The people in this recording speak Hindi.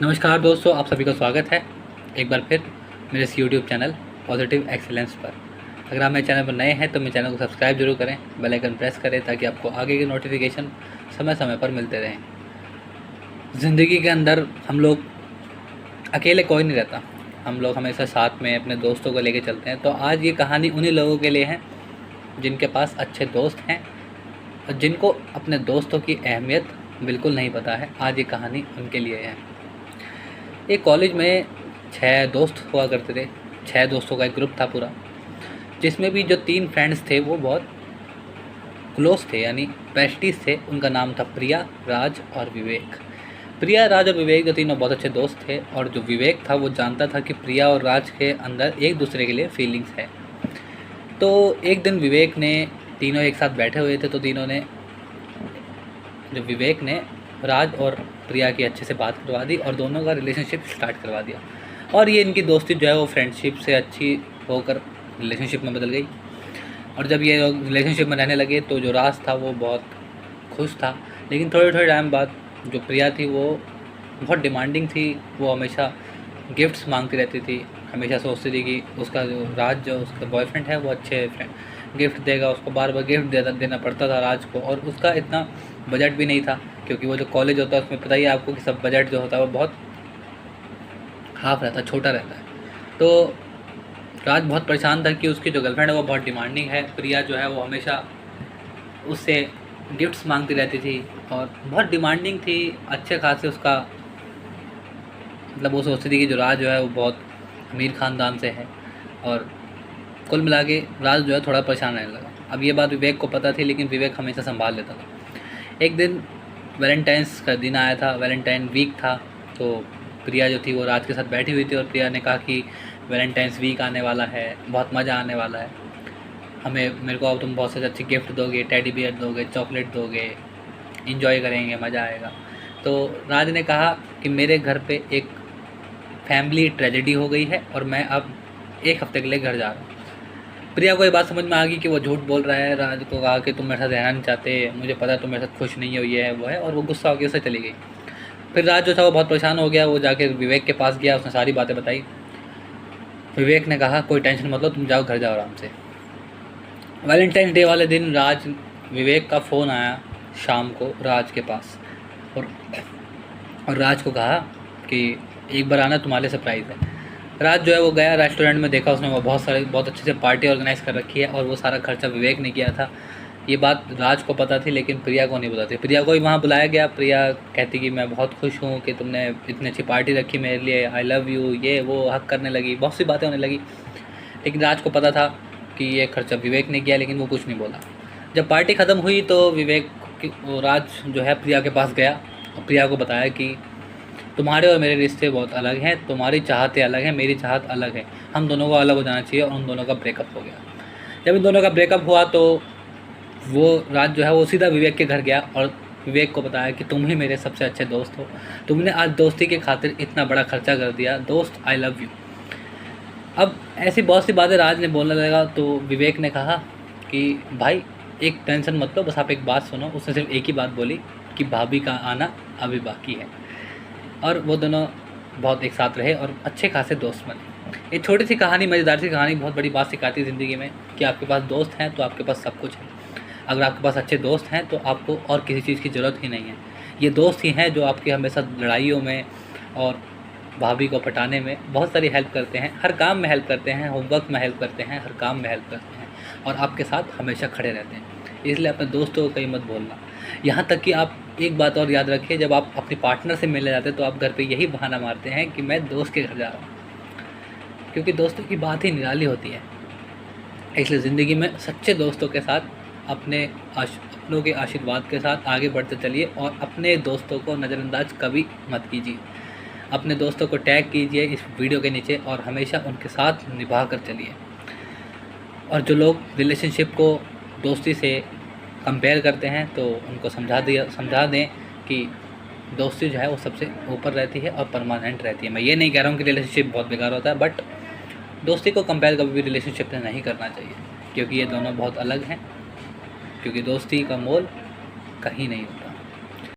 नमस्कार दोस्तों, आप सभी का स्वागत है एक बार फिर मेरे इस यूट्यूब चैनल पॉजिटिव एक्सीलेंस पर। अगर आप मेरे चैनल पर नए हैं तो मेरे चैनल को सब्सक्राइब जरूर करें, बेल आइकन प्रेस करें ताकि आपको आगे के नोटिफिकेशन समय समय पर मिलते रहें। ज़िंदगी के अंदर हम लोग अकेले कोई नहीं रहता, हम लोग हमेशा साथ में अपने दोस्तों को लेके चलते हैं। तो आज ये कहानी उन्हीं लोगों के लिए है जिनके पास अच्छे दोस्त हैं और जिनको अपने दोस्तों की अहमियत बिल्कुल नहीं पता है। आज ये कहानी उनके लिए है। एक कॉलेज में 6 दोस्त हुआ करते थे। 6 दोस्तों का एक ग्रुप था पूरा, जिसमें भी जो 3 फ्रेंड्स थे वो बहुत क्लोज थे, यानी बेस्टीज थे। उनका नाम था प्रिया, राज और विवेक। प्रिया, राज और विवेक जो तीनों बहुत अच्छे दोस्त थे, और जो विवेक था वो जानता था कि प्रिया और राज के अंदर एक दूसरे के लिए फीलिंग्स है। तो एक दिन विवेक ने, तीनों एक साथ बैठे हुए थे, तो तीनों ने, जो विवेक ने राज और प्रिया की अच्छे से बात करवा दी और दोनों का रिलेशनशिप स्टार्ट करवा दिया। और ये इनकी दोस्ती जो है वो फ्रेंडशिप से अच्छी होकर रिलेशनशिप में बदल गई। और जब ये लोग रिलेशनशिप में रहने लगे तो जो राज था वो बहुत खुश था। लेकिन थोड़े थोड़े टाइम बाद जो प्रिया थी वो बहुत डिमांडिंग थी। वो हमेशा गिफ्ट्स मांगती रहती थी, हमेशा सोचती थी कि उसका जो राज, जो उसका बॉयफ्रेंड है, वो अच्छे गिफ्ट देगा। उसको बार बार गिफ्ट देना पड़ता था राज को, और उसका इतना बजट भी नहीं था, क्योंकि वो जो कॉलेज होता है उसमें पता ही है आपको कि सब बजट जो होता है वो बहुत हाफ रहता है, छोटा रहता है। तो राज बहुत परेशान था कि उसकी जो गर्लफ्रेंड है वो बहुत डिमांडिंग है। प्रिया जो है वो हमेशा उससे गिफ्ट्स मांगती रहती थी और बहुत डिमांडिंग थी, अच्छे खासे उसका, मतलब वो सोचती थी कि जो राज जो है वो बहुत अमीर ख़ानदान से है। और कुल मिला के राज जो है थोड़ा परेशान रहने लगा। अब ये बात विवेक को पता थी, लेकिन विवेक हमेशा संभाल लेता था। एक दिन वैलेंटाइंस का दिन आया था, वैलेंटाइन वीक था। तो प्रिया जो थी वो राज के साथ बैठी हुई थी और प्रिया ने कहा कि वैलेंटाइंस वीक आने वाला है, बहुत मज़ा आने वाला है, मेरे को अब तुम बहुत से अच्छे गिफ्ट दोगे, टेडी बियर दोगे, चॉकलेट दोगे, इंजॉय करेंगे, मज़ा आएगा। तो राज ने कहा कि मेरे घर पे एक फैमिली ट्रेजेडी हो गई है और मैं अब 1 हफ्ते के लिए घर जा रहा हूँ। प्रिया को ये बात समझ में आ गई कि वो झूठ बोल रहा है। राज को कहा कि तुम मेरे साथ रहना नहीं चाहते, मुझे पता है तुम मेरे साथ खुश नहीं हो, ये है वो है, और वो गुस्सा होकर उससे चली गई। फिर राज जो था वो बहुत परेशान हो गया। वो जाके विवेक के पास गया, उसने सारी बातें बताई। विवेक ने कहा कोई टेंशन मत लो, तुम जाओ, घर जाओ आराम से। वैलेंटाइन डे वाले दिन विवेक का फ़ोन आया शाम को राज के पास, और राज को कहा कि एक बार आना, तुम्हारे सरप्राइज़ है। राज जो है वो गया रेस्टोरेंट में, देखा उसने वो बहुत अच्छे से पार्टी ऑर्गेनाइज़ कर रखी है, और वो सारा खर्चा विवेक ने किया था। ये बात राज को पता थी, लेकिन प्रिया को नहीं पता थी। प्रिया को ही वहाँ बुलाया गया। प्रिया कहती कि मैं बहुत खुश हूँ कि तुमने इतनी अच्छी पार्टी रखी मेरे लिए, आई लव यू, ये वो, हक करने लगी, बहुत सी बातें होने लगी। लेकिन राज को पता था कि ये खर्चा विवेक ने किया, लेकिन वो कुछ नहीं बोला। जब पार्टी ख़त्म हुई तो राज जो है प्रिया के पास गया और प्रिया को बताया कि तुम्हारे और मेरे रिश्ते बहुत अलग हैं, तुम्हारी चाहतें अलग हैं, मेरी चाहत अलग है, हम दोनों को अलग हो जाना चाहिए। और उन दोनों का ब्रेकअप हो गया। जब इन दोनों का ब्रेकअप हुआ तो वो राज जो है वो सीधा विवेक के घर गया और विवेक को बताया कि तुम ही मेरे सबसे अच्छे दोस्त हो, तुमने आज दोस्ती के खातिर इतना बड़ा खर्चा कर दिया, दोस्त आई लव यू। अब ऐसी बहुत सी बातें राज ने बोलने लगा, तो विवेक ने कहा कि भाई एक टेंशन मत लो, बस आप एक बात सुनो। उसने सिर्फ एक ही बात बोली कि भाभी का आना अभी बाकी है। और वो दोनों बहुत एक साथ रहे और अच्छे खासे दोस्त बने। ये छोटी सी कहानी, मज़ेदार सी कहानी, बहुत बड़ी बात सिखाती है ज़िंदगी में कि आपके पास दोस्त हैं तो आपके पास सब कुछ है। अगर आपके पास अच्छे दोस्त हैं तो आपको और किसी चीज़ की ज़रूरत ही नहीं है। ये दोस्त ही हैं जो आपकी हमेशा लड़ाइयों में और भाभी को पटाने में बहुत सारी हेल्प करते हैं, हर काम में हेल्प करते हैं, होमवर्क में हेल्प करते हैं, हर काम में हेल्प करते हैं, और आपके साथ हमेशा खड़े रहते हैं। इसलिए अपने दोस्तों को कहीं मत भूलना। यहाँ तक कि आप एक बात और याद रखिए, जब आप अपने पार्टनर से मिलने जाते हैं तो आप घर पे यही बहाना मारते हैं कि मैं दोस्त के घर जा रहा हूँ, क्योंकि दोस्तों की बात ही निराली होती है। इसलिए ज़िंदगी में सच्चे दोस्तों के साथ अपनों के आशीर्वाद के साथ आगे बढ़ते चलिए, और अपने दोस्तों को नज़रअंदाज कभी मत कीजिए। अपने दोस्तों को टैग कीजिए इस वीडियो के नीचे और हमेशा उनके साथ निभा कर चलिए। और जो लोग रिलेशनशिप को दोस्ती से कंपेयर करते हैं तो उनको समझा दें कि दोस्ती जो है वो सबसे ऊपर रहती है और परमानेंट रहती है। मैं ये नहीं कह रहा हूँ कि रिलेशनशिप बहुत बेकार होता है, बट दोस्ती को कंपेयर कभी भी रिलेशनशिप से नहीं करना चाहिए, क्योंकि ये दोनों बहुत अलग हैं। क्योंकि दोस्ती का मोल कहीं नहीं होता।